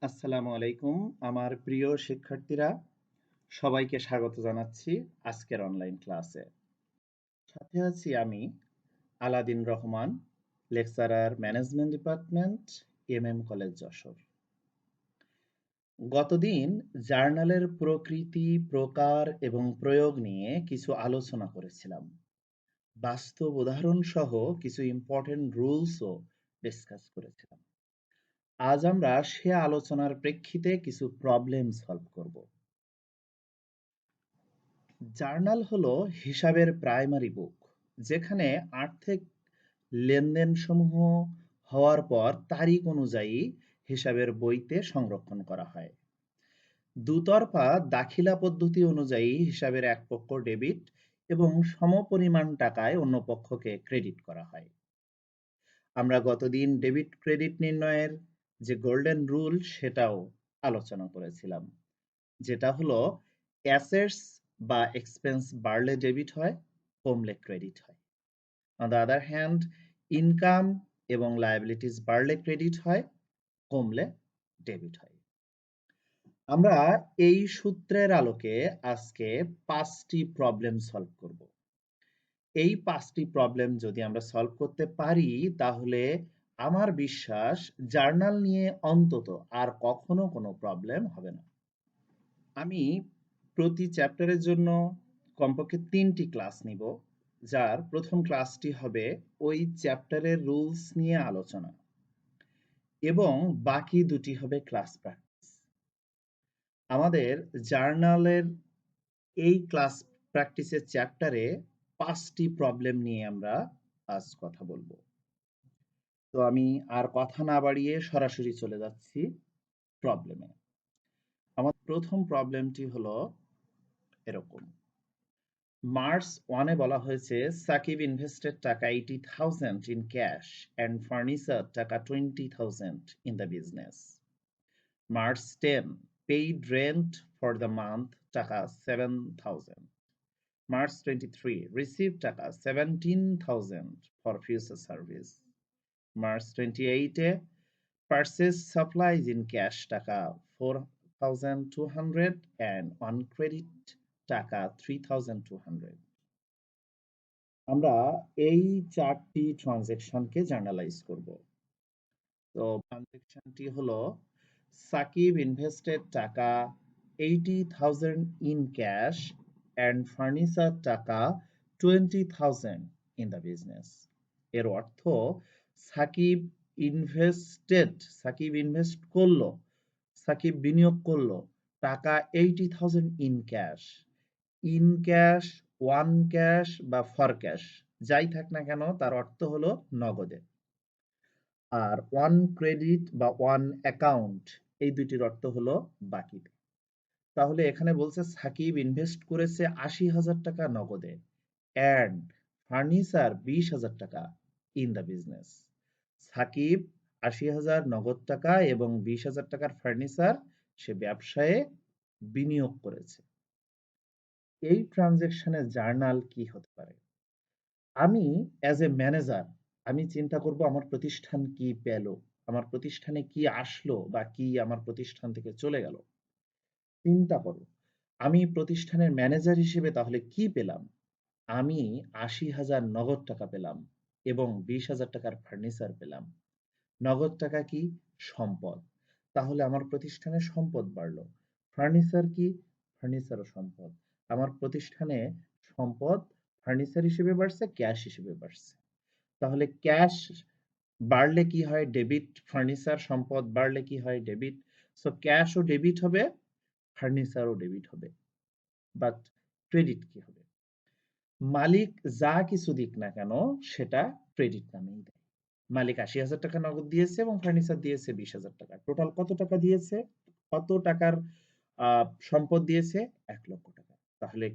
আসসালামু আলাইকুম আমার প্রিয় শিক্ষার্থীরা সবাইকে স্বাগত জানাচ্ছি আজকের অনলাইন ক্লাসে। সাথে আছি আমি Aladin Rahman, lecturer management department, MM college Jessore. গতদিন জার্নালের প্রকৃতি, প্রকার এবং প্রয়োগ নিয়ে কিছু আলোচনা করেছিলাম। বাস্তব উদাহরণ সহ কিছু ইম্পর্টেন্ট রুলসও ডিসকাস করেছিলাম। আজ আমরা সে আলোচনার প্রেক্ষিতে কিছু প্রবলেম সলভ করব। জার্নাল হলো হিসাবের প্রাইমারি বুক, যেখানে আর্থিক লেনদেনসমূহ হওয়ার পর তারিখ অনুযায়ী হিসাবের বইতে সংরক্ষণ করা হয়। দুতরফা দাখিলা পদ্ধতি অনুযায়ী হিসাবের এক পক্ষ ডেবিট এবং সমপরিমাণ টাকায় অন্য পক্ষকে ক্রেডিট করা হয়। আমরা গতদিন ডেবিট ক্রেডিট নির্ণয়ের যে গোল্ডেন রুল সেটাও আলোচনা করেছিলাম, যেটা হলো অ্যাসেটস বা এক্সপেন্স বাড়লে ডেবিট হয়, কমলে ক্রেডিট হয়। On the other hand, income এবং লায়াবিলিটিস বাড়লে ক্রেডিট হয়, কমলে ডেবিট হয়। আমরা এই সূত্রের আলোকে আজকে 5টি প্রবলেম সলভ করব। এই 5টি প্রবলেম যদি আমরা সলভ করতে পারি, তাহলে আমার বিশ্বাস জার্নাল নিয়ে অন্তত আর কখনো কোনো প্রবলেম হবে না। আমি প্রতি চ্যাপ্টারের জন্য কমপক্ষে 3টি ক্লাস নিব, যার প্রথম ক্লাসটি হবে ওই চ্যাপ্টারের রুলস নিয়ে আলোচনা এবং বাকি দুটি হবে ক্লাস প্র্যাকটিস। আমাদের জার্নালের এই ক্লাস প্র্যাকটিসের চ্যাপ্টারে 5টি প্রবলেম নিয়ে আমরা আজ কথা বলবো। তো আমি আর কথা না বাড়িয়ে সরাসরি চলে যাচ্ছি প্রবলেমে। আমার প্রথম প্রবলেমটি হলো এরকম। মার্চ 1-এ বলা হয়েছে সাকিব ইনভেস্টেড টাকা 80,000 in cash and furniture টাকা 20,000 in the business. March 10 paid rent for the month টাকা 7,000. March 23 received টাকা 17,000 for future service. March 28-এ purchased supplies in cash টাকা 4,200 and on credit টাকা 3,200. আমরা এই 4টি ট্রানজ্যাকশনকে জার্নালাইজ করব। তো ট্রানজ্যাকশনটি হলো সাকিব ইনভেস্টেড টাকা 80,000 ইন ক্যাশ অ্যান্ড ফার্নিচার টাকা 20,000 ইন দ্য বিজনেস। এর অর্থ সাকিব ইনভেস্ট করলো, সাকিব বিনিয়োগ করলো টাকা 80,000 in cash. In cash, one cash বা ফর ক্যাশ যাই থাক না কেন, তার অর্থ হলো নগদে। আর ওয়ান ক্রেডিট বা ওয়ান অ্যাকাউন্ট, এই দুইটির অর্থ হলো বাকিতে। তাহলে এখানে বলছে সাকিব ইনভেস্ট করেছে 80,000 টাকা নগদে অ্যান্ড ফার্নিচার 20,000 টাকা ইন দ্য বিজনেস। সাকিব 80,000 নগদ টাকা এবং 20,000 টাকার ফার্নিচার সে ব্যবসায়ে বিনিয়োগ করেছে। এই ট্রানজ্যাকশনের জার্নাল কি হতে পারে? আমি অ্যাজ এ ম্যানেজার আমি চিন্তা করব আমার প্রতিষ্ঠান কি পেল, আমার প্রতিষ্ঠানে কি আসলো বা কি আমার প্রতিষ্ঠান থেকে চলে গেল। চিন্তা করো, আমি প্রতিষ্ঠানের ম্যানেজার হিসেবে তাহলে কি পেলাম? আমি 80,000 নগদ টাকা পেলাম এবং 20,000 টাকার ফার্নিচার পেলাম। নগদ টাকা কি? সম্পদ। তাহলে আমার প্রতিষ্ঠানে সম্পদ বাড়লো। ফার্নিচার কি? ফার্নিচারও সম্পদ। আমার প্রতিষ্ঠানে সম্পদ ফার্নিচার হিসেবে বাড়ছে, ক্যাশ হিসেবে বাড়ছে। তাহলে ক্যাশ বাড়লে কি হয়? ডেবিট। ফার্নিচার সম্পদ বাড়লে কি হয়? ডেবিট। সো ক্যাশও ডেবিট হবে, ফার্নিচারও ডেবিট হবে। বাট ক্রেডিট কি হবে? মালিক যা কিছু দিক না কেন সেটা ক্রেডিট নামেই দেয়। মালিক 80,000 টাকা নগদ দিয়েছে এবং ফার্নিচার দিয়েছে 20,000 টাকা। টোটাল কত টাকা দিয়েছে? কত টাকার সম্পদ দিয়েছে? 1 লক্ষ টাকা। তাহলে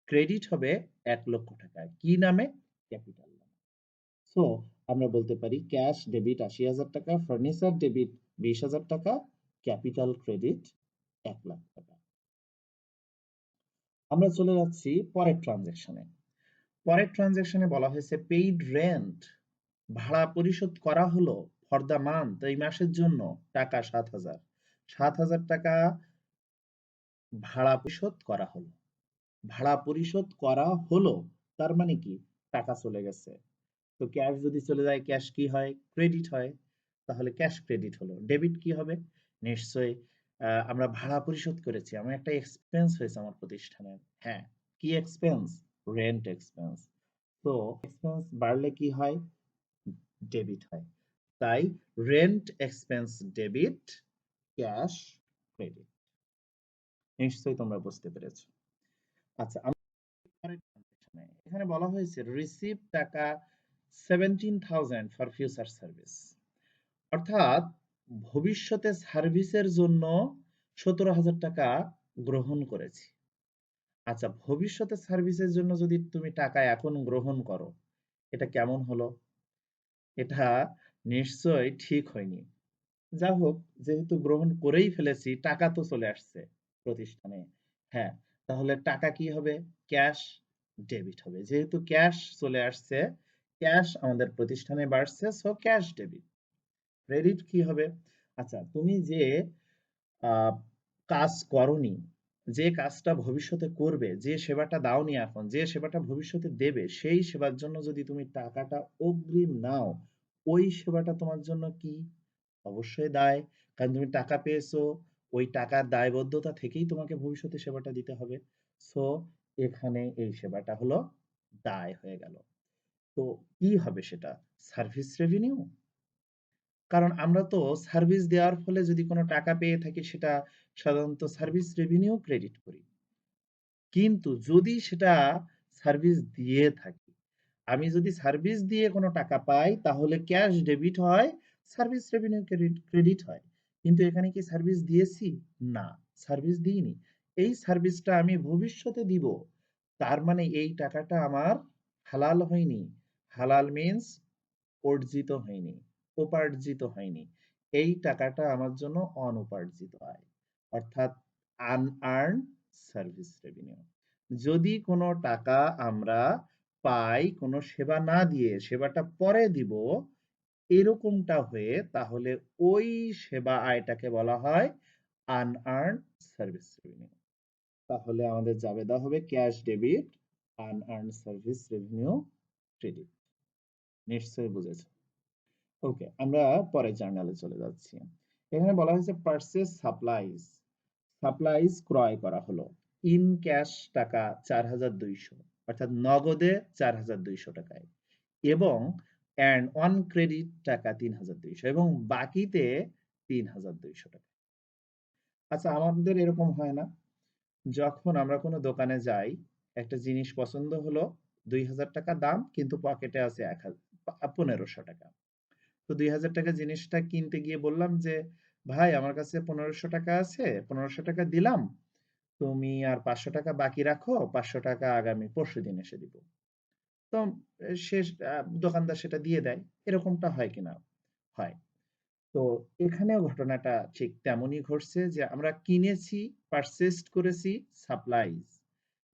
ক্রেডিট হবে 1 লক্ষ টাকা। কি নামে? ক্যাপিটাল নামে। সো আমরা বলতে পারি ক্যাশ ডেবিট 80,000 টাকা, ফার্নিচার ডেবিট 20,000 টাকা, ক্যাপিটাল ক্রেডিট 1 লাখ টাকা। আমরা চলে যাচ্ছি পরের ট্রানজ্যাকশনে। পরের ট্রানজ্যাকশনে বলা হয়েছে পেইড রেন্ট, ভাড়া পরিশোধ করা হলো ফর দ্য মান্থ, এই মাসের জন্য টাকা 7,000। 7,000 টাকা ভাড়া পরিশোধ করা হলো। ভাড়া পরিশোধ করা হলো, তার মানে কি? টাকা চলে গেছে। তো ক্যাশ যদি চলে যায়, ক্যাশ কি হয়? ক্রেডিট হয়। তাহলে ক্যাশ ক্রেডিট হলো। ডেবিট কি হবে? নিশ্চয়ই আমরা ভাড়া পরিশোধ করেছি। আমার একটা এক্সপেন্স হয়েছে আমার প্রতিষ্ঠানের। হ্যাঁ, কি এক্সপেন্স? Rent expense. তো এক্সপেন্স বাড়লে কি হয়? ডেবিট হয়। তাই rent expense debit, cash credit. নিশ্চয়ই তোমরা বুঝতে পেরেছো। আচ্ছা, পরের ট্রানজাকশনে এখানে বলা হয়েছে রিসিভ টাকা 17,000 ফর ফিউচার সার্ভিস, অর্থাৎ ভবিষ্যতে সার্ভিসের জন্য 17,000 টাকা গ্রহণ করেছি। আচ্ছা, ভবিষ্যতে সার্ভিসের জন্য যদি তুমি টাকা এখন গ্রহণ করো, এটা কেমন হলো? এটা নিশ্চয়ই ঠিক হয়নি। যা হোক, যেহেতু গ্রহণ করেই ফেলেছি, টাকা তো চলে আসছে প্রতিষ্ঠানে। হ্যাঁ, তাহলে টাকা কি হবে? ক্যাশ ডেবিট হবে। যেহেতু ক্যাশ চলে আসছে, ক্যাশ আমাদের প্রতিষ্ঠানে বাড়ছে, সো ক্যাশ ডেবিট। ক্রেডিট কি হবে? আচ্ছা, তুমি যে আহ, কাজ করনি, যে কাজটা ভবিষ্যতে করবে, যে সেবাটা দাওনি এখন, যে সেবাটা ভবিষ্যতে দেবে, সেই সেবার জন্য যদি তুমি টাকাটা অগ্রিম নাও, ওই সেবাটা তোমার জন্য কি? অবশ্যই দায়। কারণ তুমি টাকা পেয়েছো, ওই টাকার দায়বদ্ধতা থেকেই তোমাকে ভবিষ্যতে সেবাটা দিতে হবে। সো এখানে এই সেবাটা হলো দায় হয়ে গেল। তো কি হবে সেটা? Service revenue. কারণ আমরা তো সার্ভিস দেওয়ার ফলে যদি কোনো টাকা পেয়ে থাকি, সেটা সাধারণত সার্ভিস রেভিনিউ ক্রেডিট করি। কিন্তু যদি সেটা সার্ভিস দিয়ে থাকি, আমি যদি সার্ভিস দিয়ে কোনো টাকা পাই, তাহলে ক্যাশ ডেবিট হয়, সার্ভিস রেভিনিউ ক্রেডিট হয়। কিন্তু এখানে কি সার্ভিস দিয়েছি? না, সার্ভিস দিইনি। এই সার্ভিসটা আমি ভবিষ্যতে দিব, তার মানে এই টাকাটা আমার হালাল হয়নি। হালাল মিন্স অর্জিত হয়নি, উপার্জিত হয়নি। এই টাকাটা আমার জন্য অনুপার্জিত আয়, অর্থাৎ আনআর্ন সার্ভিস রেভিনিউ। যদি কোনো টাকা আমরা পাই কোনো সেবা না দিয়ে, সেবাটা পরে দিব, এরকমটা হয়ে, তাহলে ওই সেবা আয়টাকে বলা হয় আনআর্ন সার্ভিস রেভিনিউ। তাহলে আমাদের জাবেদা হবে cash debit, unearned service revenue credit. নিশ্চয়ই বুঝেছো। ওকে, আমরা পরের জার্নালে চলে যাচ্ছি। এখানে বলা হয়েছে পারচেজ সাপ্লাইজ। সাপ্লাইজ ক্রয় করা হলো। ইন ক্যাশ টাকা 4,200, অর্থাৎ নগদে 4,200 টাকায়, এবং এন্ড অন ক্রেডিট টাকা 3,200, এবং বাকিতে 3,200 টাকা। আচ্ছা, আমাদের এরকম হয় না? যখন আমরা কোনো দোকানে যাই, একটা জিনিস পছন্দ হলো, 2,000 টাকা দাম, কিন্তু পকেটে আছে 1,500 টাকা। তো 2,000 টাকা জিনিসটা কিনতে গিয়ে বললাম যে, ভাই আমার কাছে 1,500 টাকা আছে, 1,500 টাকা দিলাম, তুমি আর 500 টাকা বাকি রাখো, 500 টাকা আগামী পরশুদিন এসে দিব। তো সে দোকানদার সেটা দিয়ে দেয়। এরকমটা হয় কিনা? হয়। তো এখানেও ঘটনাটা ঠিক তেমনই ঘটছে, যে আমরা কিনেছি, পারচেজড করেছি সাপ্লাইজ,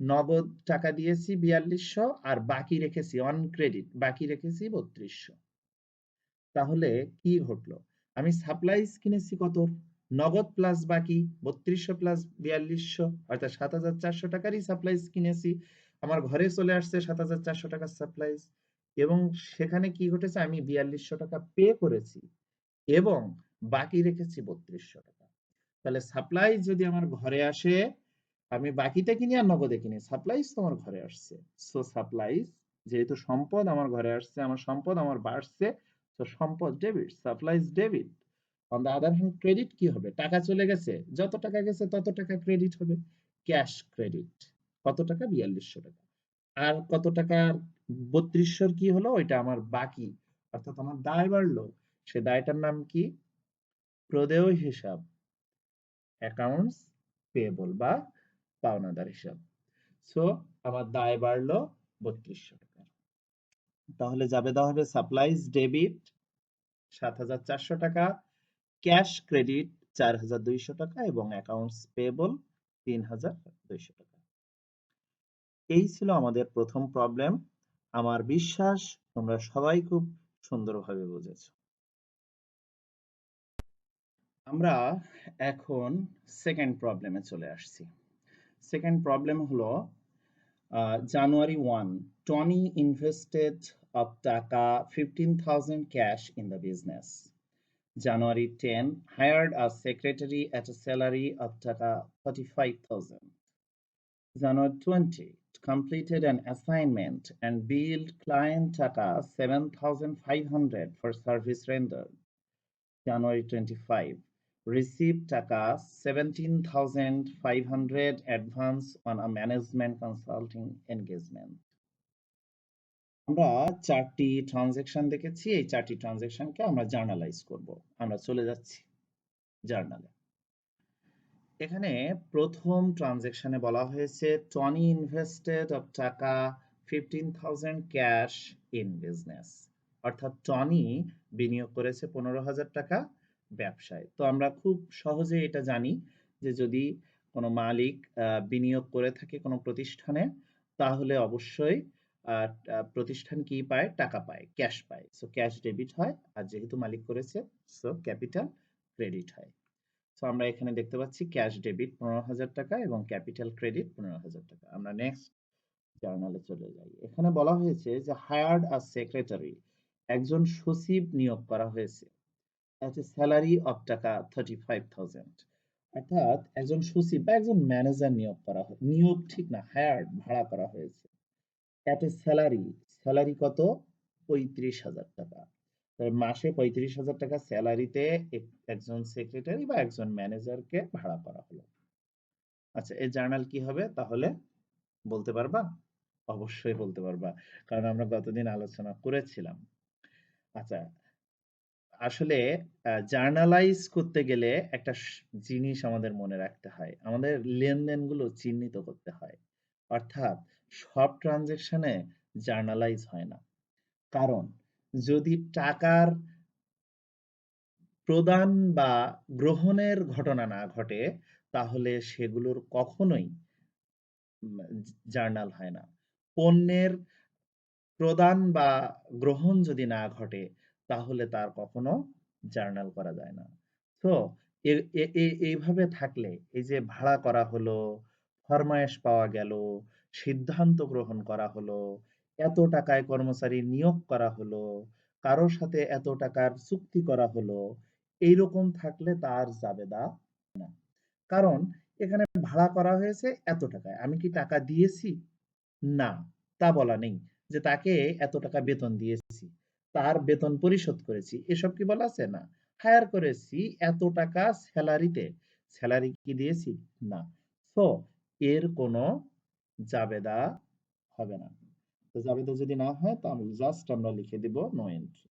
নগদ টাকা দিয়েছি 4,200, আর বাকি রেখেছি অন ক্রেডিট, বাকি রেখেছি 3,200। তাহলে কি ঘটলো? আমি সাপ্লাইজ কিনেছি কত? নগদ প্লাস বাকি 3,200 প্লাস 4,200, অর্থাৎ 7,400 টাকারই সাপ্লাইজ কিনেছি। আমার ঘরে চলে আসছে 7,400 টাকার সাপ্লাইজ, এবং সেখানে কি ঘটেছে? আমি 4,200 টাকা পে করেছি, এবং বাকি রেখেছি 3,200 টাকা। তাহলে সাপ্লাইজ যদি আমার ঘরে আসে, আমি বাকিটা কিনি আর নগদে কিনি, সাপ্লাইজ তো আমার ঘরে আসছে। সো সাপ্লাইজ, যেহেতু সম্পদ আমার ঘরে আসছে, আমার সম্পদ আমার বাড়ছে, তো সম্পদ debit, supplies debit. On the other hand credit কি হবে? টাকা চলে গেছে, যত টাকা গেছে তত টাকা ক্রেডিট হবে, ক্যাশ ক্রেডিট। কত টাকা? 4,200 টাকা। আর কত টাকা? 3,200 কি হলো? ওইটা আমার বাকি, অর্থাৎ আমার দায় বাড়লো। সে দায়টার নাম কি? প্রদেয় হিসাব, অ্যাকাউন্টস পেয়েবল বা পাওনাদার হিসাব। সো আমার দায় বাড়লো 3,200 টাকা। তাহলে যাবে দেওয়া হবে সাপ্লাইজ ডেবিট 7,400 টাকা, ক্যাশ ক্রেডিট 4,200 টাকা, এবং অ্যাকাউন্টস পেয়েবল 3,200 টাকা। এই ছিল আমাদের প্রথম প্রবলেম। আমার বিশ্বাস তোমরা সবাই খুব সুন্দরভাবে বুঝেছো। আমরা এখন সেকেন্ড প্রবলেমে চলে আসছি। সেকেন্ড প্রবলেম হলো January 1, Tony invested of taka 15,000 cash in the business. January 10, hired a secretary at a salary of taka 35,000. January 20, completed an assignment and billed client taka 7,500 for service rendered. January 25, received taka 17,500 advance on a management consulting engagement. আমরা চারটি transaction দেখেছি, এই চারটি ট্রানজেকশনকে আমরা journalise করব। আমরা চলে যাচ্ছি জার্নালে। এখানে প্রথম ট্রানজেকশনে বলা হয়েছে টনি ইনভেস্টেড অফ টাকা 15,000 ক্যাশ ইন বিজনেস, অর্থাৎ টনি বিনিয়োগ করেছে 15,000 টাকা ব্যবসায়। তো আমরা খুব সহজে এটা জানি যে যদি কোনো মালিক বিনিয়োগ করে থাকে কোনো প্রতিষ্ঠানে, তাহলে অবশ্যই প্রতিষ্ঠান কি পায়? টাকা পায়, ক্যাশ পায়। সো ক্যাশ ডেবিট হয়, আর যেহেতু মালিক করেছে সো ক্যাপিটাল ক্রেডিট হয়। সো আমরা এখানে দেখতে পাচ্ছি ক্যাশ ডেবিট 15,000 টাকা এবং ক্যাপিটাল ক্রেডিট 15,000 টাকা। আমরা নেক্সট জার্নালে চলে যাই। এখানে বলা হয়েছে যে হায়ার্ড আ সেক্রেটারি, একজন সচিব নিয়োগ করা হয়েছে, এট এ স্যালারি অফ টাকা 35,000, অর্থাৎ একজন সচিব বা একজন ম্যানেজার নিয়োগ করা হয়, নিয়োগ ঠিক না, হায়ার্ড ভাড়া করা হয়েছে, এট এ স্যালারি, স্যালারি কত? 35,000 টাকা। মাসে 35,000 টাকা স্যালারিতে একজন সেক্রেটারি বা একজন ম্যানেজারকে ভাড়া করা হলো। আচ্ছা, এই জার্নাল কি হবে তাহলে বলতে পারবা? অবশ্যই বলতে পারবা, কারণ আমরা গতদিন আলোচনা করেছিলাম। আচ্ছা, আসলে জার্নালাইজ করতে গেলে একটা জিনিস আমাদের মনে রাখতে হয়, আমাদের লেনদেনগুলো চিহ্নিত করতে হয়। অর্থাৎ সব ট্রানজেকশনে জার্নালাইজ হয় না, কারণ যদি টাকার প্রদান বা গ্রহণের ঘটনা না ঘটে, তাহলে সেগুলোর কখনোই জার্নাল হয় না। পণ্যের প্রদান বা গ্রহণ যদি না ঘটে, তাহলে তার কখনো জার্নাল করা যায় না। তো এইভাবে থাকলে, এই যে ভাড়া করা হলো, ফরমায়েশ পাওয়া গেল, সিদ্ধান্ত গ্রহণ করা হলো, এত টাকায় কর্মচারী নিয়োগ করা হলো, কারোর সাথে এত টাকার চুক্তি করা হলো, এইরকম থাকলে তার জাবেদা না। কারণ এখানে ভাড়া করা হয়েছে এত টাকায়, আমি কি টাকা দিয়েছি? না, তা বলা নেই যে তাকে এত টাকা বেতন দিয়েছি, তার বেতন পরিশোধ করেছি, এসব কি বলা আছে? না। হায়ার করেছি এত টাকা স্যালারিতে, স্যালারি কি দিয়েছি? না। সো এর কোনো জাবেদা হবে না। তো জাবেদা যদি না হয়, তাহলে জাস্ট আমরা লিখে দিব নো এন্ট্রি।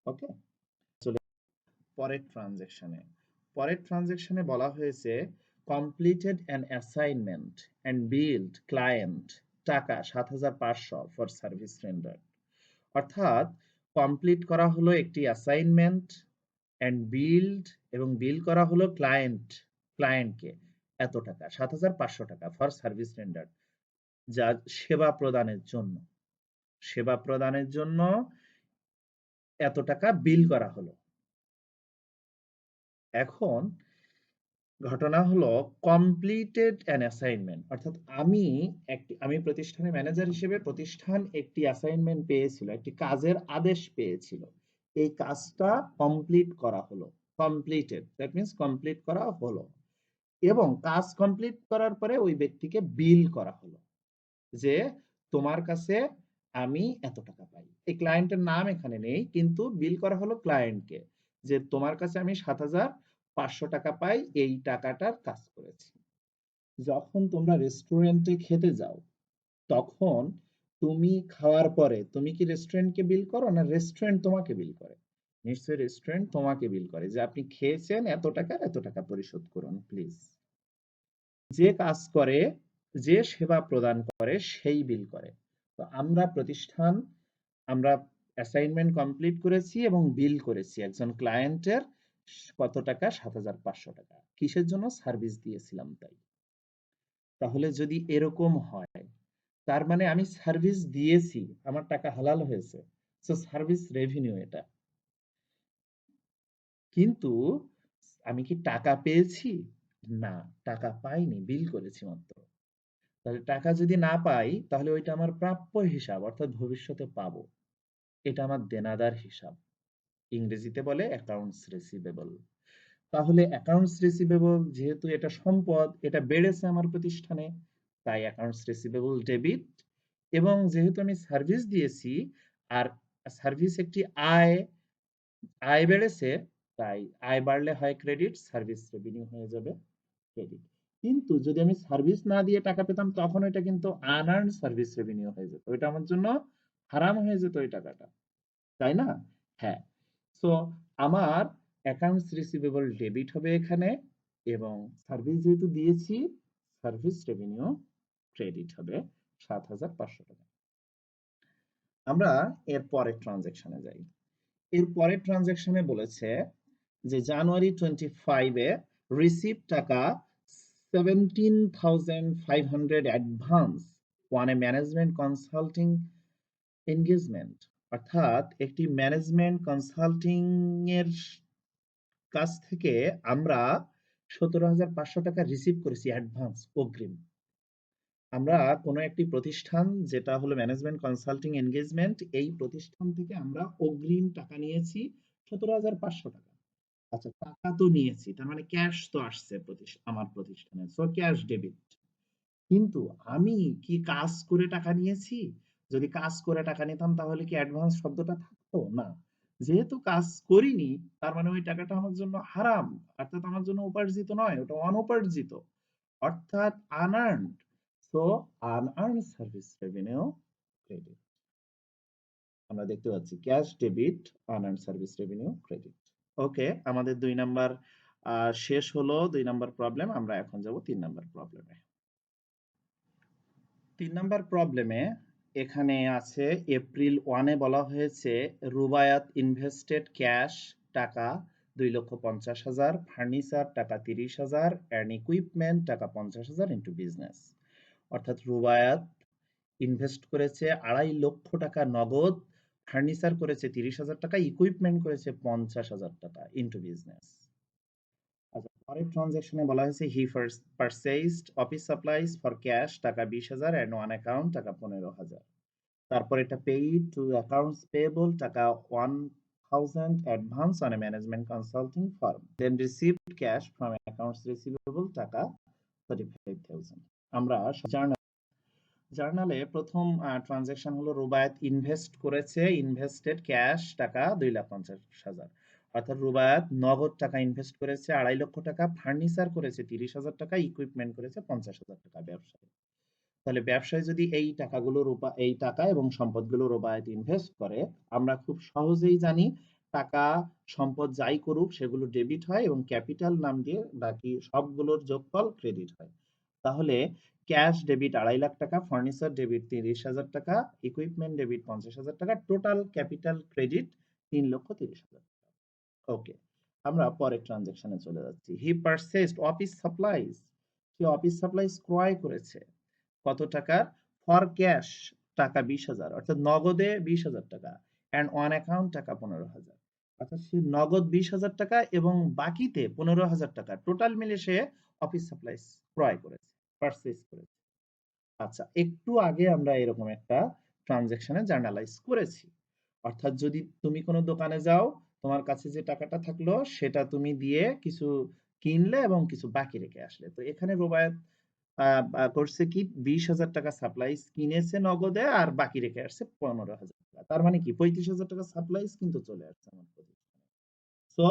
ওকে, চলে পরের ট্রানজেকশনে বলা হয়েছে completed an assignment and build client টাকা 7,500 ফর সার্ভিস রেন্ডার, অর্থাৎ কমপ্লিট করা হলো একটি অ্যাসাইনমেন্ট অ্যান্ড বিল্ড এবং বিল করা হলো ক্লায়েন্টকে এত টাকা 7,500 টাকা ফর সার্ভিস রেন্ডার, যা সেবা প্রদানের জন্য এত টাকা বিল করা হলো। এখন ঘটনা হলো কমপ্লিটেড অ্যান অ্যাসাইনমেন্ট, অর্থাৎ আমি প্রতিষ্ঠানের ম্যানেজার হিসেবে, প্রতিষ্ঠান একটি অ্যাসাইনমেন্ট পেয়েছিল, একটি কাজের আদেশ পেয়েছিল, এই কাজটা কমপ্লিট করা হলো, কমপ্লিটেড দ্যাট মিন্স কমপ্লিট করা হলো, এবং কাজ কমপ্লিট করার পরে ওই ব্যক্তিকে বিল করা হলো যে তোমার কাছে আমি এত টাকা পাই। এই ক্লায়েন্টের নাম এখানে নেই, কিন্তু বিল করা হলো ক্লায়েন্টকে যে তোমার কাছে আমি 7,500 টাকা পাই, এই টাকাটার কাজ করেছি। যখন তোমরা রেস্টুরেন্টে খেতে যাও, তখন তুমি খাওয়ার পরে তুমি কি রেস্টুরেন্টকে বিল করো, না রেস্টুরেন্ট তোমাকে বিল করে? নিশ্চয়ই রেস্টুরেন্ট তোমাকে বিল করে যে আপনি খেয়েছেন এত টাকা পরিশোধ করুন প্লিজ। যে কাজ করে, যে সেবা প্রদান করে সেই বিল করে। তো আমরা অ্যাসাইনমেন্ট কমপ্লিট করেছি এবং বিল করেছি একজন ক্লায়েন্টের কত টাকা? 7,500 টাকা। কিসের জন্য? সার্ভিস দিয়েছিলাম তাই। তাহলে যদি এরকম হয়, তার মানে আমি সার্ভিস দিয়েছি, আমার টাকা হালাল হয়েছে, সো সার্ভিস রেভিনিউ এটা। কিন্তু আমি কি টাকা পেয়েছি? না, টাকা পাইনি, বিল করেছি মাত্র। তাহলে টাকা যদি না পাই তাহলে ওইটা আমার প্রাপ্য হিসাব, অর্থাৎ ভবিষ্যতে পাবো। এটা আমার দেনাদার হিসাব। ইংরেজিতে বলে অ্যাকাউন্টস রিসিভেবল। তাহলে অ্যাকাউন্টস রিসিভেবল যেহেতু এটা সম্পদ, এটা বেড়েছে আমার প্রতিষ্ঠানে, তাই অ্যাকাউন্টস রিসিভেবল ডেবিট। এবং যেহেতু আমি সার্ভিস দিয়েছি, আর সার্ভিস একটি আয়, আয় বেড়েছে, তাই আয় বাড়লে হয় ক্রেডিট, সার্ভিস রেভিনিউ হয়ে যাবে ক্রেডিট। কিন্তু যদি আমি সার্ভিস না দিয়ে টাকা পেতাম তখন ওইটা কিন্তু আনআর্নড সার্ভিস রেভিনিউ হয়ে যেত, ওইটা আমার জন্য হারাম হয়ে যেত ওই টাকাটা, তাই না? হ্যাঁ। সো আমার অ্যাকাউন্টস রিসিভেবল ডেবিট হবে এখানে, এবং সার্ভিস যেহেতু দিয়েছি, সার্ভিস রেভিনিউ ক্রেডিট হবে ৭,৫০০ টাকা। আমরা এর পরের ট্রানজ্যাকশনে যাই। এর পরের ট্রানজ্যাকশনে বলেছে যে জানুয়ারি 25 এ রিসিভ টাকা 17,500 advance on a management consulting engagement. অর্থাৎ একটি ম্যানেজমেন্ট কনসাল্টিং এর কাছ থেকে আমরা 17,500 টাকা রিসিভ করেছি অ্যাডভান্স, অগ্রিম। আমরা কোনো একটি প্রতিষ্ঠান, যেটা হলো ম্যানেজমেন্ট কনসাল্টিং এনগেজমেন্ট, এই প্রতিষ্ঠান থেকে আমরা অগ্রিম টাকা নিয়েছি 17,500 টাকা। আচ্ছা, টাকা তো নিয়েছি, তার মানে ক্যাশ তো আসছে আমার প্রতিষ্ঠানে, সো ক্যাশ ডেবিট। কিন্তু আমি কি কাজ করে টাকা নিয়েছি? যদি কাজ করে টাকা নিতাম তাহলে কি অ্যাডভান্স শব্দটা থাকতো? না। যেহেতু কাজ করিনি, তার মানে ওই টাকাটা আমার জন্য হারাম, অর্থাৎ আমার জন্য উপার্জিত নয়, ওটা অনুপার্জিত, অর্থাৎ unearned. So unearned service revenue credit. আমরা দেখতে পাচ্ছি cash debit, unearned service revenue credit. Okay, আমাদের 2 নাম্বার শেষ হলো, 2 নাম্বার প্রবলেম। আমরা এখন যাব 3 নাম্বার প্রবলেমে। 3 নাম্বার প্রবলেমে এখানে আছে এপ্রিল 1 এ বলা হয়েছে রুবায়াত ইনভেস্টেড ক্যাশ টাকা 2,50,000, ফার্নিচার টাকা 30,000 এন্ড ইকুইপমেন্ট টাকা 50,000 ইনটু বিজনেস। অর্থাৎ রুবায়াত ইনভেস্ট করেছে 2.5 লক্ষ টাকা নগদ, ফার্নিচার করেছে 30,000 টাকা, ইকুইপমেন্ট করেছে 50,000 টাকা ইনটু বিজনেস। আচ্ছা, পরের ট্রানজ্যাকশনে বলা হয়েছে he purchased office supplies for cash টাকা 20,000 এন্ড ওয়ান অ্যাকাউন্ট টাকা 15,000। তারপর এটা পেইড টু অ্যাকাউন্টস পেয়েবল টাকা 1,000 advance on a management consulting firm, then received cash from accounts receivable টাকা 35,000। আমরা জার্নালে প্রথম ট্রানজ্যাকশন হলো রুবায়াত ইনভেস্ট করেছে, ইনভেস্টেড ক্যাশ টাকা 2,50,000, অর্থাৎ রুবায়াত নগদ টাকা ইনভেস্ট করেছে 2.5 লক্ষ টাকা, ফার্নিচার করেছে 30,000 টাকা, ইকুইপমেন্ট করেছে 50,000 টাকা ব্যবসায়। তাহলে ব্যবসায় যদি এই টাকা এবং সম্পদগুলো রুবায়াত ইনভেস্ট করে, আমরা খুব সহজেই জানি টাকা সম্পদ যাই করুক সেগুলো ডেবিট হয় এবং ক্যাপিটাল নাম দিয়ে বাকি সবগুলোর যোগফল ক্রেডিট হয়। তাহলে ক্যাশ ডেবিট 2.5 লাখ টাকা, ফার্নিচার ডেবিট 30,000 টাকা, ইকুইপমেন্ট ডেবিট 50,000 টাকা, টোটাল ক্যাপিটাল ক্রেডিট 3,30,000 টাকা। ওকে, আমরা পরের ট্রানজ্যাকশনে চলে যাচ্ছি। হি পারচেজড অফিস সাপ্লাইজ, সে অফিস সাপ্লাইজ ক্রয় করেছে কত টাকা? ফর ক্যাশ টাকা 20,000, অর্থাৎ নগদে 20,000 টাকা, এন্ড অন অ্যাকাউন্ট টাকা 15,000। অর্থাৎ সে নগদ 20,000 টাকা এবং বাকিতে 15,000 টাকা, টোটাল মিলে সে অফিস সাপ্লাইজ ক্রয় করেছে, পারচেজ করেছে। আচ্ছা, একটু আগে আমরা এরকম একটা ট্রানজ্যাকশনে জার্নালাইজ করেছি। অর্থাৎ যদি তুমি কোনো দোকানে যাও, তোমার কাছে যে টাকাটা থাকলো সেটা তুমি দিয়ে কিছু কিনলে এবং কিছু বাকি রেখে আসলে। তো এখানে রুবায়াত করছে কি 20,000 টাকা সাপ্লাইজ কিনেছে নগদে আর বাকি রেখে আসছে 15,000 টাকা। তার মানে কি 35,000 টাকা সাপ্লাইজ কিন্তু চলে আসছে আমার প্রতিষ্ঠানে। সো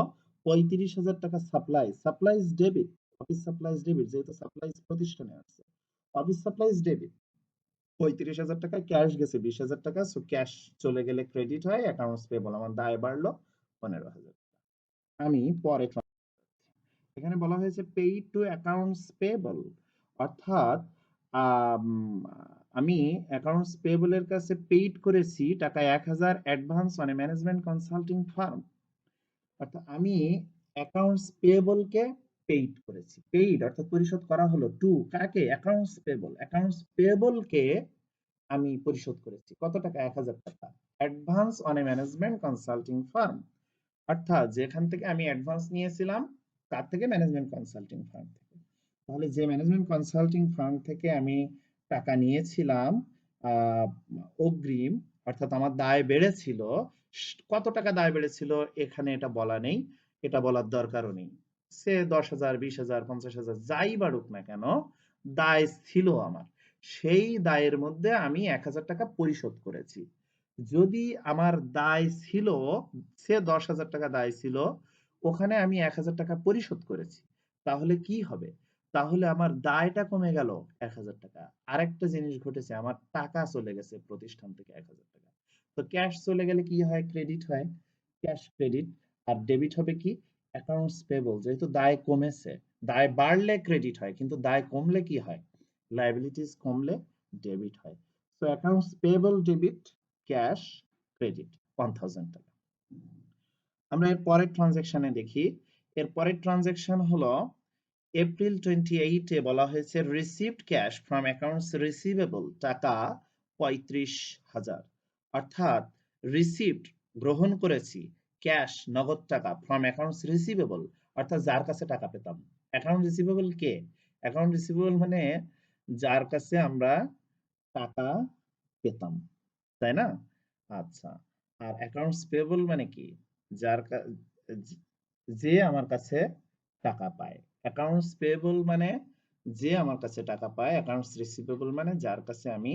35,000 টাকা supplies debit, office supplies debit, যেহেতু সাপ্লাইজ প্রতিষ্ঠানে আসছে, অফিস সাপ্লাইজ ডেবিট। 35,000 টাকা ক্যাশ গেছে 20,000 টাকা, সো ক্যাশ চলে গেলে ক্রেডিট হয়, অ্যাকাউন্টস পেয়েবল আমার দায় বাড়লো 15,000 টাকা। আমি পরে এখানে বলা হয়েছে পেইড টু অ্যাকাউন্টস পেয়েবল, অর্থাৎ আম, আমি অ্যাকাউন্টস পেয়েবল এর কাছে পেইড করেছি টাকা 1,000 advance on a management consulting farm. অর্থাৎ আমি অ্যাকাউন্টস পেয়েবল কে পেইড করেছি, পেইড অর্থাৎ পরিশোধ করা হলো, টু কাকে? Accounts payable. অ্যাকাউন্টস পেয়েবল কে আমি পরিশোধ করেছি কত টাকা? 1,000 টাকা, advance on a management consulting farm. অর্থাৎ যেখান থেকে আমি অ্যাডভান্স নিয়েছিলাম কার থেকে? ম্যানেজমেন্ট কনসাল্টিং ফার্ম থেকে। তাহলে যে ম্যানেজমেন্ট কনসাল্টিং ফার্ম থেকে আমি টাকা নিয়েছিলাম আহ, অগ্রিম, অর্থাৎ আমার দায় বেড়েছিল, কত টাকা দায় বেড়েছিল এখানে এটা বলা নেই, এটা বলার দরকারও নেই। সে 10,000, 20,000, 50,000 যাই বাড়ুক না কেন, দায় ছিল আমার। সেই দায়ের মধ্যে আমি 1,000 টাকা পরিশোধ করেছি। যদি আমার দায় ছিল, সে 10,000 টাকা দায় ছিল, ওখানে আমি 1,000 টাকা পরিশোধ করেছি, তাহলে কি হবে? তাহলে আমার দায়টা কমে গেল 1,000 টাকা। আরেকটা জিনিস ঘটেছে, আমার টাকা চলে গেছে প্রতিষ্ঠান থেকে 1,000 টাকা। তো ক্যাশ চলে গেলে কি হয়? ক্রেডিট হয়, ক্যাশ ক্রেডিট। আর ডেবিট হবে কি? Accounts payable. যেহেতু দায় কমেছে, দায় বাড়লে ক্রেডিট হয়, কিন্তু দায় কমলে কি হয়? লায়াবিলিটিস কমলে ডেবিট হয়। তো accounts payable debit, cash credit 1,000 টাকা। আমরা এর পরের ট্রানজ্যাকশনে দেখি। এর পরের ট্রানজ্যাকশন হলো এপ্রিল 28 এ বলা হয়েছে received cash from accounts receivable টাকা 35,000। অর্থাৎ রিসিভড গ্রহণ করেছি ক্যাশ নগদ টাকা ফ্রম অ্যাকাউন্টস রিসিভেবল, অর্থাৎ যার কাছে টাকা পেতাম। অ্যাকাউন্ট রিসিভেবল কে? অ্যাকাউন্ট রিসিভেবল মানে যার কাছে আমরা টাকা পেতাম, তাই না? আচ্ছা, আর অ্যাকাউন্টস পেয়েবল মানে কি? যার যে আমার কাছে টাকা পায়। অ্যাকাউন্টস পেয়েবল মানে যে আমার কাছে টাকা পায়, অ্যাকাউন্টস রিসিভেবল মানে যার কাছে আমি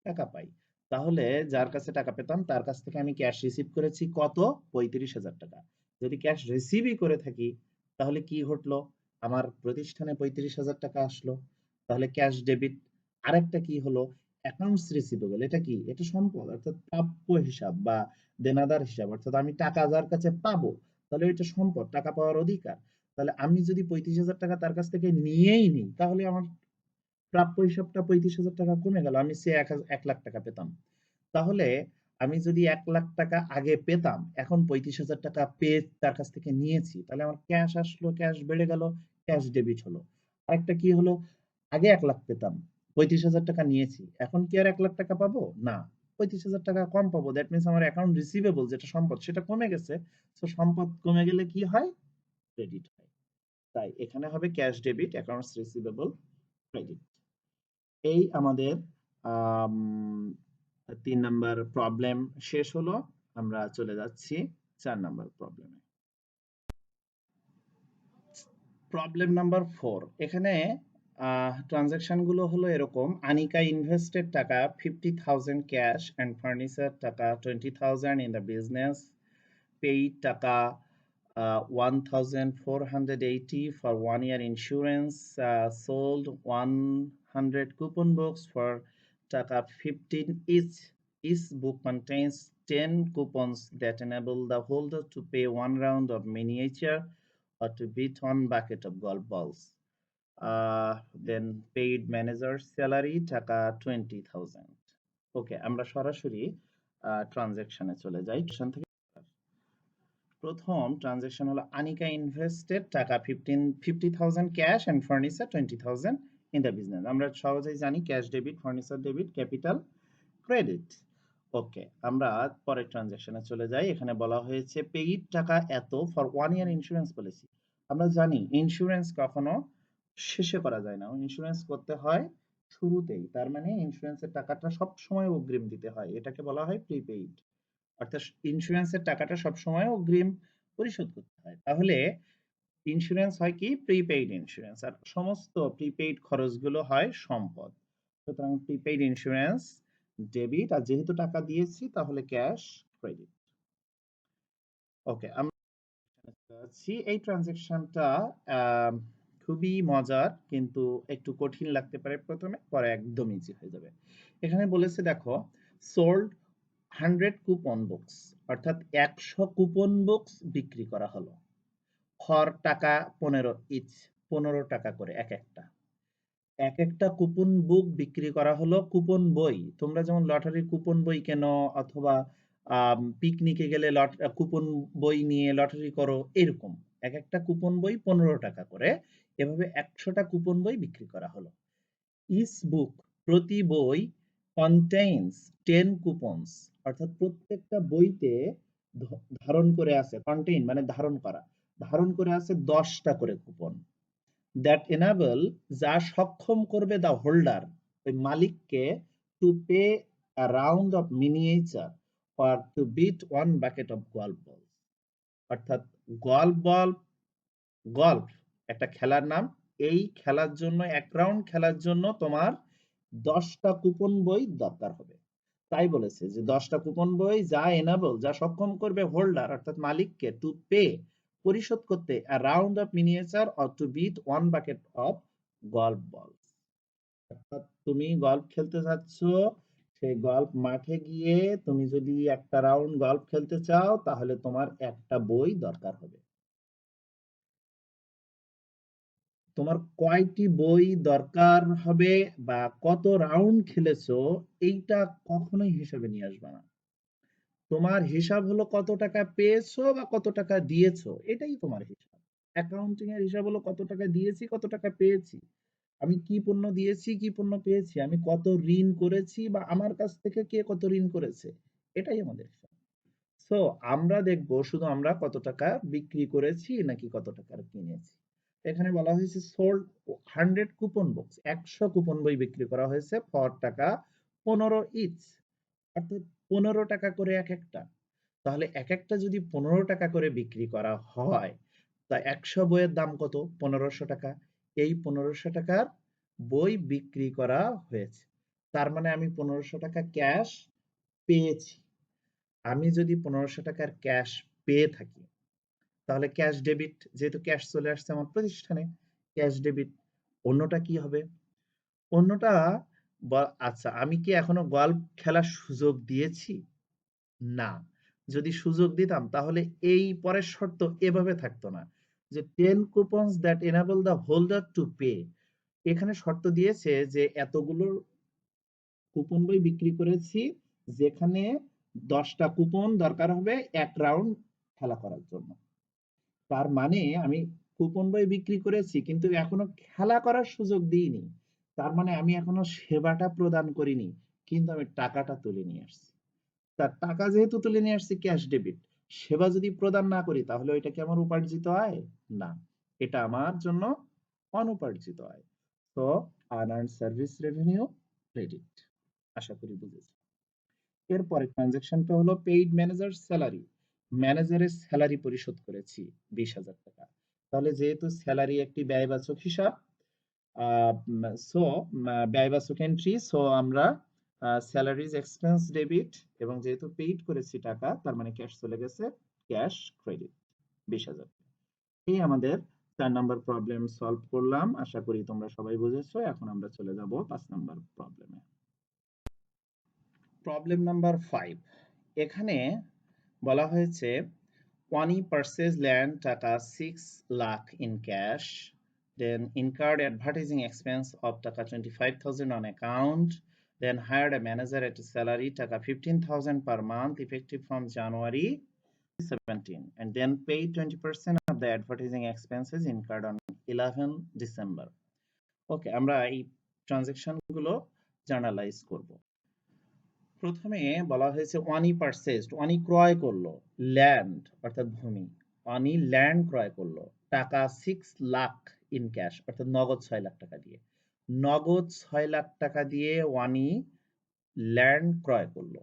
টাকা পাই। তাহলে যার কাছে টাকা পেতাম তার কাছ থেকে আমি ক্যাশ রিসিভ করেছি কত? 35,000 টাকা। যদি ক্যাশ রিসিভই করে থাকি, তাহলে কি ঘটলো? আমার প্রতিষ্ঠানে 35,000 টাকা আসলো, তাহলে ক্যাশ ডেবিট। আরেকটা কি হলো? Accounts receivable. এটা কি? এটা সম্পদ, অর্থাৎ প্রাপ্য হিসাব বা দেনাদার হিসাব, অর্থাৎ আমি টাকা যার কাছে পাবো, তাহলে এটা সম্পদ, টাকা পাওয়ার অধিকার। তাহলে আমি যদি 35,000 টাকা তার কাছ থেকে নিয়েই নিই, তাহলে আমার প্রাপ্য হিসাবটা 35,000 টাকা কমে গেল, আমি সে 1 লাখ টাকা পেতাম। তাহলে আমি যদি 1 লাখ টাকা আগে পেতাম, এখন 35,000 টাকা পেয়ে তার কাছ থেকে নিয়েছি, তাহলে আমার ক্যাশ আসলো, ক্যাশ বেড়ে গেল, ক্যাশ ডেবিট হলো। আরেকটা কি হলো? আগে 1 লাখ পেতাম, 35,000 টাকা নিয়েছি, এখন কি আর 1 লাখ টাকা পাবো? না, 35,000 টাকা কম পাবো। দ্যাট মিনস আমার অ্যাকাউন্ট রিসিভেবল যেটা সম্পদ, সেটা কমে গেছে। তো সম্পদ কমে গেলে কি হয়? ক্রেডিট হয়। তাই এখানে হবে cash debit, accounts receivable, credit. এই আমাদের আম, 3 নাম্বার প্রবলেম শেষ হলো। আমরা চলে যাচ্ছি 4 নাম্বার প্রবলেমে। Problem number 4। এখানে ট্রানজাকশন গুলো হলো এরকম: আনিকা ইনভেস্টেড টাকা 50,000 ক্যাশ এন্ড ফার্নিচার টাকা 20,000 ইন দ্য বিজনেস, পেইড টাকা 1,480 for 1 year insurance, sold 100 coupon books for taka 15 each. Each book contains 10 coupons that enable the holder to pay 1 round of miniature or to bid on bucket of golf balls. Then paid manager's salary টাকা 20,000. ওকে, আমরা সরাসরি ট্রানজ্যাকশনে চলে যাই। Transaction থেকে প্রথম transaction হলো Anika invested টাকা 50,000 cash and furniture 20,000 in the business. আমরা সহজেই জানি cash debit, furniture debit, capital credit. Okay, আমরা পরের ট্রানজ্যাকশনে চলে যাই। এখানে বলা হয়েছে পেইড টাকা এত ফর 1 ইয়ার ইন্স্যুরেন্স পলিসি। আমরা জানি ইন্স্যুরেন্স কখনো শেষে করা যায় না, ইন্স্যুরেন্স করতে হয় শুরুতেই। তার মানে ইন্স্যুরেন্সের টাকাটা সব সময় অগ্রিম দিতে হয়, এটাকে বলা হয় প্রিপেইড। অর্থাৎ ইন্স্যুরেন্সের টাকাটা সবসময় অগ্রিম পরিশোধ করতে হয়। তাহলে ইন্স্যুরেন্স হয় কি? Prepaid insurance. আর সমস্ত প্রিপেইড খরচগুলো হয় সম্পদ। সুতরাং প্রিপেইড ইন্স্যুরেন্স ডেবিট, আর যেহেতু টাকা দিয়েছি তাহলে ক্যাশ ক্রেডিট। ওকে, আমরা যাচ্ছি। এই ট্রানজেকশনটা খুবই মজার, কিন্তু একটু কঠিন লাগতে পারে প্রথমে, পরে একদম ইজি হয়ে যাবে। এখানে বলেছে দেখো, সোল্ড 100 কুপন বুকস, অর্থাৎ 100 কুপন বুকস বিক্রি করা হলো। ফর টাকা 15 ইচ, 15 টাকা করে এক একটা। এক একটা কুপন বুক বিক্রি করা হলো। কুপন বই, তোমরা যেমন লটারির কুপন বই কেনো, অথবা পিকনিকে গেলে কুপন বই নিয়ে লটারি করো, এরকম এক একটা কুপন বই 15 টাকা করে, এভাবে 100টা কুপন বই বিক্রি করা হলো। ইচ বুক, প্রতি বই, কন্টেইনস 10 কুপনস, অর্থাৎ প্রত্যেকটা বইতে ধারণ করে আছে, কন্টেইন মানে ধারণ করা, ধারণ করে আছে 10টা করে কুপন। দ্যাট এনেবল, যা সক্ষম করবে দ্য হোল্ডার, ওই মালিককে, to pay a round of miniature or to beat one bucket of golf balls। অর্থাৎ গল্ফ বল, গল্ফ একটা খেলার নাম। এই খেলার জন্য, এক রাউন্ড খেলার জন্য তোমার 10টা কুপন বই দরকার হবে। তাই বলেছে যে 10টা কুপন বই যা এনেবল, যা সক্ষম করবে হোল্ডার অর্থাৎ মালিককে, টু পে পরিশোধ করতে, a round of miniature or to beat one bucket of golf balls। অর্থাৎ তুমি গল্ফ খেলতে যাচ্ছ, সেই গল্ফ মাঠে গিয়ে তুমি যদি একটা রাউন্ড গল্ফ খেলতে চাও তাহলে তোমার একটা বই দরকার হবে। তোমার কয়টি বই দরকার হবে বা কত রাউন্ড খেলেছো, এইটা কখনোই হিসাবে নিয়ে আসবে না। তোমার হিসাব হলো কত টাকা পেয়েছো বা কত টাকা দিয়েছো, এটাই তোমার হিসাব। অ্যাকাউন্টিং এর হিসাব হলো কত টাকা দিয়েছি, কত টাকা পেয়েছি, আমি কি পণ্য দিয়েছি, কি পণ্য পেয়েছি, আমি কত ঋণ করেছি বা আমার কাছ থেকে কে কত ঋণ করেছে, এটাই আমাদের হিসাব। সো আমরা দেখবো শুধু আমরা কত টাকা বিক্রি করেছি নাকি কত টাকার কিনেছি। এখানে বলা হয়েছে সোল্ড 100 কুপন বক্স, 100 কুপন বই বিক্রি করা হয়েছে ফর টাকা 15 ইচ, অর্থাৎ 15 টাকা করে এক একটা। তাহলে এক একটা যদি 15 টাকা করে বিক্রি করা হয়, তা 100 বইয়ের দাম কত? 1500 টাকা। এই 1500 টাকার বই বিক্রি করা হয়েছে, তার মানে আমি 1500 টাকা ক্যাশ পেয়েছি। আমি যদি 1500 টাকার ক্যাশ পেয়ে থাকি, তাহলে ক্যাশ ডেবিট, যেহেতু ক্যাশ চলে আসছে আমার প্রতিষ্ঠানে, ক্যাশ ডেবিট। অন্যটা কি হবে? অন্যটা, আচ্ছা আমি কি এখনো গল্ফ খেলার সুযোগ দিয়েছি? না। যদি সুযোগ দিতাম তাহলে এই পরের শর্ত এভাবে থাকতো না যে 10 coupons that enable the holder to pay. এখানে শর্ত দিয়েছে যে এতগুলো কুপন বই বিক্রি করেছি, যেখানে 10টা কুপন দরকার হবে এক রাউন্ড খেলা করার জন্য। তার মানে আমি কুপন বই বিক্রি করেছি কিন্তু এখনো খেলা করার সুযোগ দিইনি, তার মানে আমি এখনো সেবাটা প্রদান করিনি, কিন্তু আমি টাকাটা তুলে নিয়ে আসছি। তার টাকা যেহেতু তুলে নিয়ে আসছি ক্যাশ ডেবিট, সেবা যদি প্রদান না করি তাহলে ওইটা কি আমার উপার্জিত আয়? না, এটা আমার জন্য অনুপার্জিত আয়। তো আনআর্নড সার্ভিস রেভিনিউ ক্রেডিট। আশা করি বুঝেছি। এরপরে ট্রানজাকশনটা হলো পেইড ম্যানেজার স্যালারি। ম্যানেজারের স্যালারি পরিশোধ করেছি 20,000 টাকা। তাহলে যেহেতু স্যালারি একটি ব্যয়বাচক হিসাব, সো ব্যয়বাচক এন্ট্রি, সো আমরা স্যালারিজ এক্সপেন্স ডেবিট, এবং যেহেতু পেইড করেছি টাকা, তার মানে ক্যাশ চলে গেছে, ক্যাশ ক্রেডিট 20,000। এই আমাদের 4 নম্বর প্রবলেম সলভ করলাম। আশা করি তোমরা সবাই বুঝেছো। এখন আমরা চলে যাব 5 নম্বর প্রবলেমে। Problem number 5। এখানে বলা হয়েছে ওয়ানি পারচেজ ল্যান্ড টাকা 6 lakh in cash, then incurred advertising expense of taka 25,000 on account, then hired a manager at a salary taka 15,000 per month effective from January 17, and then paid 20% of the advertising expenses incurred on 11 December। ওকে, আমরা এই transaction গুলো journalise করব। প্রথমে বলা হয়েছে ওয়ানি purchased, ওয়ানি ক্রয় করলো, land অর্থাৎ ভূমি, ওয়ানি ল্যান্ড ক্রয় করলো টাকা 6 লাখ ইন ক্যাশ অর্থাৎ নগদ 6 লাখ টাকা দিয়ে। নগদ 6 লাখ টাকা দিয়ে ওয়ানি ল্যান্ড ক্রয় করলো,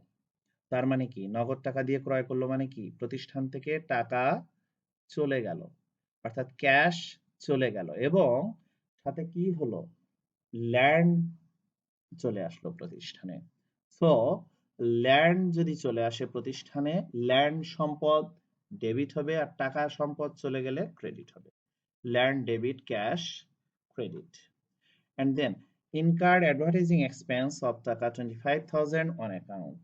তার মানে কি নগদ টাকা দিয়ে ক্রয় করলো মানে কি প্রতিষ্ঠান থেকে টাকা চলে গেল, অর্থাৎ ক্যাশ চলে গেল, এবং সাথে কি হলো, ল্যান্ড চলে আসলো প্রতিষ্ঠানে। সো ল্যান্ড যদি চলে আসে প্রতিষ্ঠানে, ল্যান্ড সম্পদ ডেবিট হবে, আর টাকা সম্পদ চলে গেলে ক্রেডিট হবে। Land debit cash credit. And then incurred advertising expense of টাকা 25,000 on account,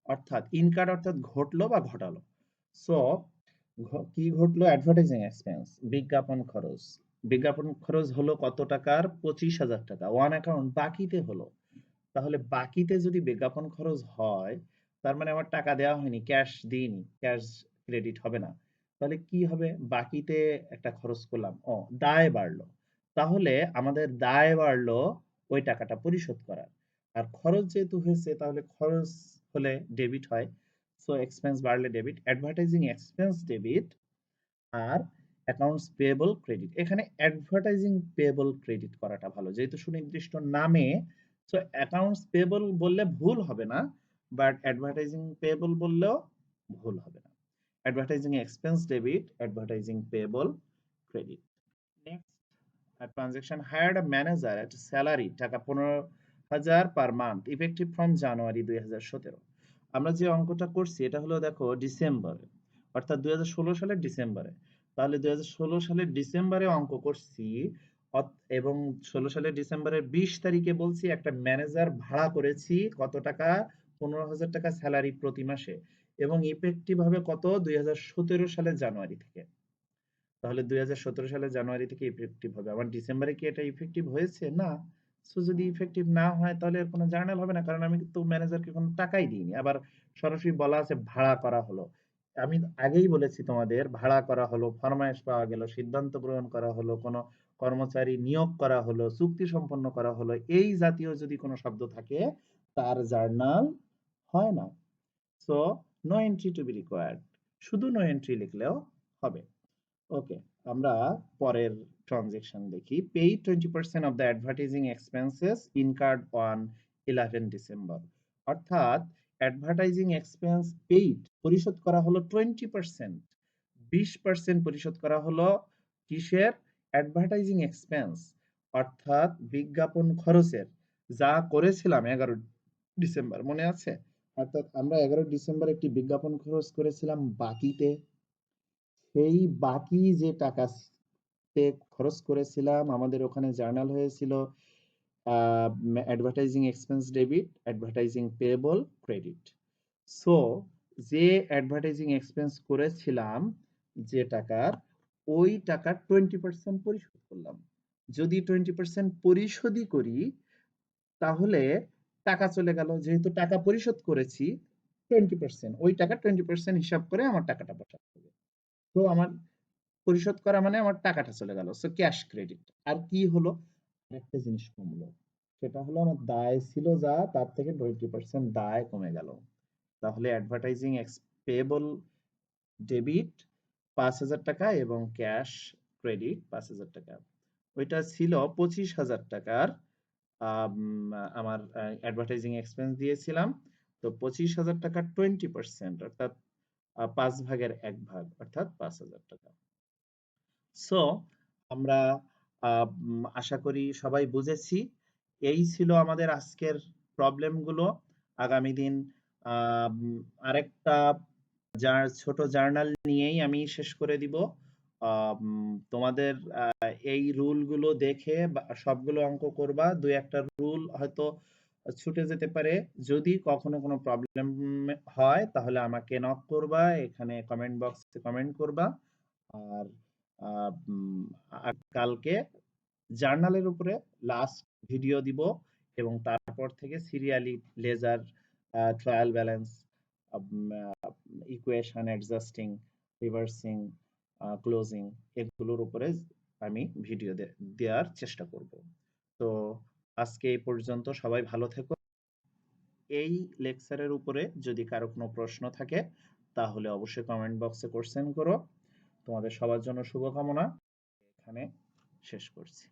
অর্থাৎ ইনকার্ড অর্থাৎ ঘটলো বা ঘটালো। সো কি ঘটলো? অ্যাডভার্টাইজিং এক্সপেন্স, বিজ্ঞাপন খরচ। বিজ্ঞাপন খরচ হলো কত টাকার? 25,000 টাকা। ওয়ান অ্যাকাউন্ট বাকিতে হলো। তাহলে বাকিতে যদি বিজ্ঞাপন খরচ হয়, তার মানে আমার টাকা দেওয়া হয়নি, ক্যাশ দিইনি, ক্যাশ ক্রেডিট হবে না। তাহলে কি হবে? বাকিতে একটা খরচ করলাম, ও দায় বাড়লো। তাহলে আমাদের দায় বাড়লো ওই টাকাটা পরিশোধ করার। আর খরচ যেহেতু হয়েছে, তাহলে খরচ হলে ডেবিট হয়, সো এক্সপেন্স বাড়লে ডেবিট, অ্যাডভার্টাইজিং এক্সপেন্স ডেবিট। আর অ্যাকাউন্টস পেয়েবল ক্রেডিট, এখানে অ্যাডভার্টাইজিং পেয়েবল ক্রেডিট করাটা ভালো, যেহেতু সুনির্দিষ্ট নামে। সো অ্যাকাউন্টস পেয়েবল বললে ভুল হবে না, বাট অ্যাডভার্টাইজিং পেয়েবল বললেও ভুল হবে না। Advertising expense debit, advertising payable credit. Next, transaction hired আ ম্যানেজার এট স্যালারি টাকা 15,000 পার মান্থ ইফেক্টিভ ফ্রম জানুয়ারি 2017। আমরা যে অঙ্কটা করছি এটা হলো দেখো ডিসেম্বরে, অর্থাৎ 2016 সালের ডিসেম্বরে। তাহলে 2016 সালের ডিসেম্বরে অঙ্ক করছি, এবং 16 সালের ডিসেম্বরের 20 তারিখে বলছি একটা ম্যানেজার ভাড়া করেছি কত টাকা, 15,000 টাকা স্যালারি প্রতি মাসে, এবং ইফেক্টিভ হবে কত, 2017 সালের জানুয়ারি থেকে। তাহলে 2017 সালের জানুয়ারি থেকে ইফেক্টিভ হবে। আমার ডিসেম্বরে কি এটা ইফেক্টিভ হয়েছে? না। সো যদি ইফেক্টিভ না হয় তাহলে এর কোনো জার্নাল হবে না, কারণ আমি তো ম্যানেজারকে কোনো টাকাই দিইনি। আবার সরাসরি বলা আছে ভাড়া করা হলো। আমি আগেই বলেছি তোমাদের, ভাড়া করা হলো, ফরমায়েশ পাওয়া গেল, সিদ্ধান্ত গ্রহণ করা হলো, কোনো কর্মচারী নিয়োগ করা হলো, চুক্তি সম্পন্ন করা হলো, এই জাতীয় যদি কোনো শব্দ থাকে তার জার্নাল হয় না। So no entry to be required, শুধু নো এন্ট্রি লিখলেও হবে। ওকে, আমরা পরের ট্রানজেকশন দেখি। Paid 20% of the advertising expenses incurred on 11 December, অর্থাৎ অ্যাডভার্টাইজিং এক্সপেন্স পেইড পরিশোধ করা হলো 20%, 20% পরিশোধ করা হলো কিসের, অ্যাডভার্টাইজিং এক্সপেন্স, অর্থাৎ বিজ্ঞাপন খরচের, যা করেছিলাম 11 ডিসেম্বর, মনে আছে? অর্থাৎ আমরা 11 ডিসেম্বর একটি বিজ্ঞাপন খরচ করেছিলাম বাকিতে, সেই বাকি যে টাকাতে খরচ করেছিলাম আমাদের ওখানে জার্নাল হয়েছিল advertising expense debit, advertising payable credit. So যে অ্যাডভার্টাইজিং এক্সপেন্স করেছিলাম যে টাকার, ওই টাকার 20% পরিশোধ করলাম। যদি 20% পরিশোধই করি তাহলে টাকা চলে গেল, যেহেতু টাকা পরিশোধ করেছি 20%, ওই টাকা 20% হিসাব করে আমার টাকাটা বসাতে হবে। তো আমার পরিশোধ করা মানে আমার টাকাটা চলে গেল, সো ক্যাশ ক্রেডিট। আর কি হলো, একটা জিনিস কমলো, সেটা হলো আমার দায় ছিল যা, তার থেকে 20% দায় কমে গেল। তাহলে অ্যাডভার্টাইজিং পেয়েবল ডেবিট 5,000 টাকা এবং ক্যাশ ক্রেডিট 5,000 টাকা। ওইটা ছিল 25,000 টাকার, আমার অ্যাডভার্টাইজিং এক্সপেন্স দিয়েছিলাম। তো 25,000 টাকার 20%, অর্থাৎ 5/1 অর্থাৎ 5,000 টাকা। সো আমরা আশা করি সবাই বুঝেছি। এই ছিল আমাদের আজকের প্রবলেমগুলো। আগামী দিন আরেকটা যার ছোট জার্নাল নিয়েই আমি শেষ করে দিব। তোমাদের এই রুলগুলো দেখে সবগুলো অঙ্ক করবা, দুই একটা রুল হয়তো ছুটে যেতে পারে। যদি কখনো কোনো প্রবলেম হয় তাহলে আমাকে নক করবা, এখানে কমেন্ট বক্সে কমেন্ট করবা। আর কালকে জার্নালের উপরে লাস্ট ভিডিও দিব, এবং তারপর থেকে serially ledger, trial balance, equation, adjusting, reversing, closing, এগুলোর উপরে আমি ভিডিও দেওয়ার চেষ্টা করব। তো আজকে এই পর্যন্ত, সবাই ভালো থেকো। এই লেকচারের উপরে যদি কারো কোনো প্রশ্ন থাকে তাহলে অবশ্যই কমেন্ট বক্সে কোশ্চেন করো। তোমাদের সবার জন্য শুভকামনা, এখানে শেষ করছি।